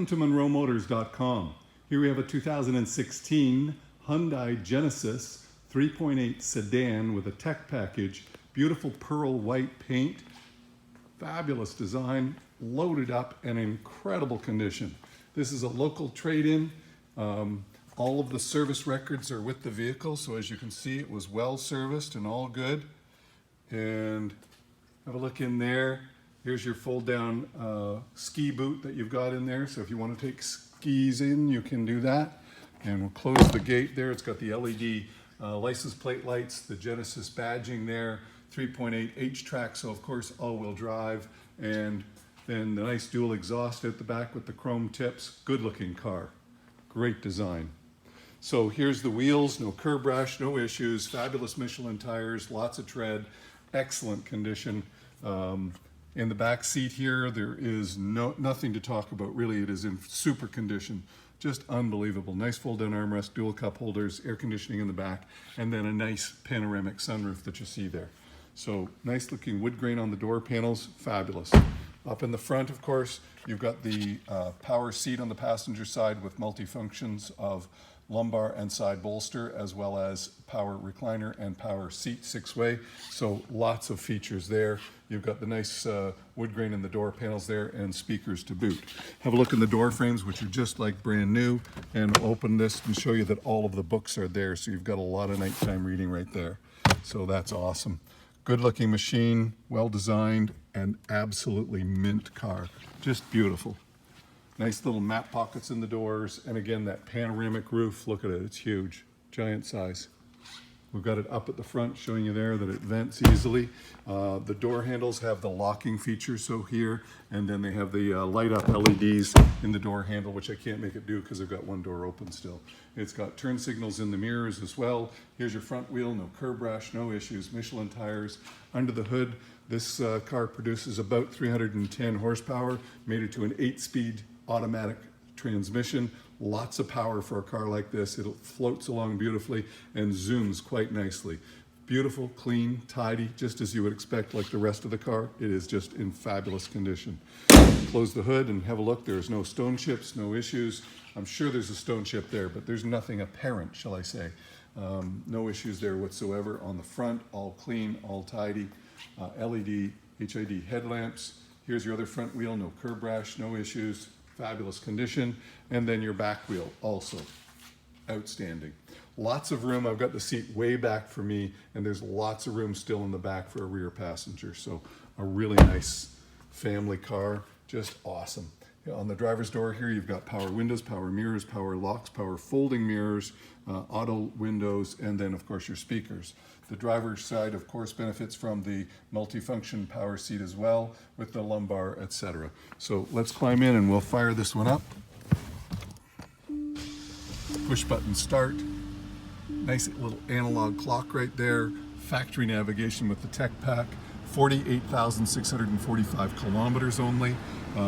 Welcome to MonroeMotors.com. Here we have a 2016 Hyundai Genesis 3.8 sedan with a tech package, beautiful pearl white paint, fabulous design, loaded up and incredible condition. This is a local trade-in. All of the service records are with the vehicle, so as you can see it was well serviced and all good. And have a look in there. Here's your fold down ski boot that you've got in there. So if you want to take skis in, you can do that. And we'll close the gate there. It's got the LED license plate lights, the Genesis badging there, 3.8 H-Track, so of course all-wheel drive, and then the nice dual exhaust at the back with the chrome tips. Good looking car, great design. So here's the wheels, no curb rash, no issues, fabulous Michelin tires, lots of tread, excellent condition. In the back seat here, there is nothing to talk about, really. It is in super condition, just unbelievable. Nice fold-down armrest, dual cup holders, air conditioning in the back, and then a nice panoramic sunroof that you see there. So nice looking wood grain on the door panels, fabulous. Up in the front, of course, you've got the power seat on the passenger side with multi-functions of lumbar and side bolster, as well as power recliner and power seat six-way. So lots of features there. You've got the nice wood grain in the door panels there and speakers to boot. Have a look in the door frames, which are just like brand new, and open this and show you that all of the books are there. So you've got a lot of nighttime reading right there. So that's awesome. Good looking machine, well designed, and absolutely mint car. Just beautiful. Nice little map pockets in the doors, and again, that panoramic roof, look at it, it's huge, giant size. We've got it up at the front, showing you there that it vents easily. The door handles have the locking feature, so here, and then they have the light up LEDs in the door handle, which I can't make it do because I've got one door open still. It's got turn signals in the mirrors as well. Here's your front wheel, no curb rash, no issues, Michelin tires. Under the hood, this car produces about 310 horsepower, made it to an 8-speed automatic transmission. Lots of power for a car like this. It floats along beautifully and zooms quite nicely. Beautiful, clean, tidy, just as you would expect like the rest of the car. It is just in fabulous condition. Close the hood and have a look. There's no stone chips, no issues. I'm sure there's a stone chip there, but there's nothing apparent, shall I say. No issues there whatsoever. On the front, all clean, all tidy. LED, HID headlamps. Here's your other front wheel, no curb rash, no issues. Fabulous condition. And then your back wheel also outstanding. Lots of room. I've got the seat way back for me, and there's lots of room still in the back for a rear passenger. So a really nice family car, just awesome. On the driver's door here, you've got power windows, power mirrors, power locks, power folding mirrors, auto windows, and then of course your speakers. The driver's side, of course, benefits from the multifunction power seat as well, with the lumbar, etc. So let's climb in and we'll fire this one up. Push button start. Nice little analog clock right there. Factory navigation with the tech pack. 48,645 kilometers only.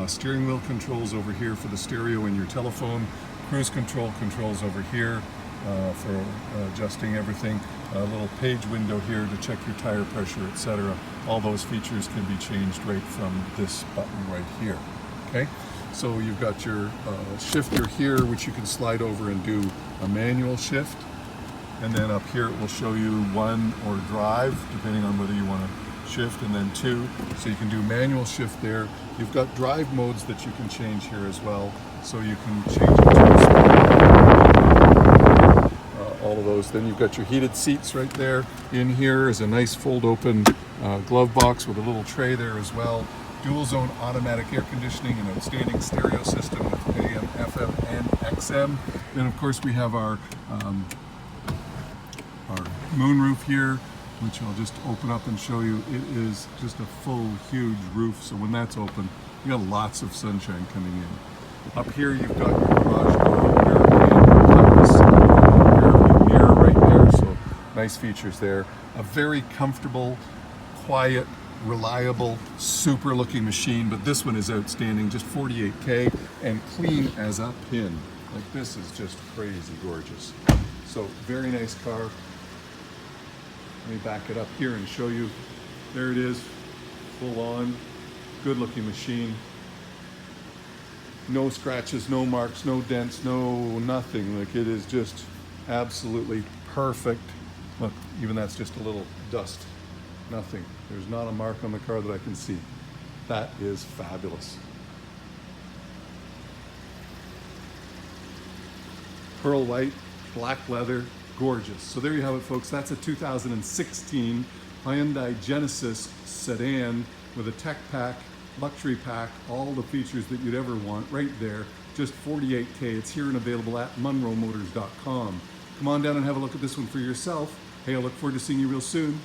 Steering wheel controls over here for the stereo and your telephone. Cruise control controls over here for adjusting everything. A little page window here to check your tire pressure, etc. All those features can be changed right from this button right here. Okay, so you've got your shifter here, which you can slide over and do a manual shift. And then up here it will show you 1 or drive, depending on whether you want to shift, and then 2. So you can do manual shift there. You've got drive modes that you can change here as well. So you can change it to all of those. Then you've got your heated seats right there. In here is a nice fold open glove box with a little tray there as well. Dual zone automatic air conditioning and outstanding stereo system with AM, FM, and XM. Then of course we have our moonroof here, which I'll just open up and show you. It is just a full, huge roof, so when that's open, you got lots of sunshine coming in. Up here, you've got your garage door and mirror right there, so nice features there. A very comfortable, quiet, reliable, super looking machine, but this one is outstanding, just 48K and clean as a pin. Like, this is just crazy gorgeous. So very nice car. Let me back it up here and show you. There it is, full on, good looking machine. No scratches, no marks, no dents, no nothing. Like, it is just absolutely perfect. Look, even that's just a little dust. Nothing. There's not a mark on the car that I can see. That is fabulous. Pearl white, black leather, gorgeous. So there you have it, folks. That's a 2016 Hyundai Genesis sedan with a tech pack, luxury pack, all the features that you'd ever want right there. Just $48K. It's here and available at MunroMotors.com. Come on down and have a look at this one for yourself. Hey, I look forward to seeing you real soon.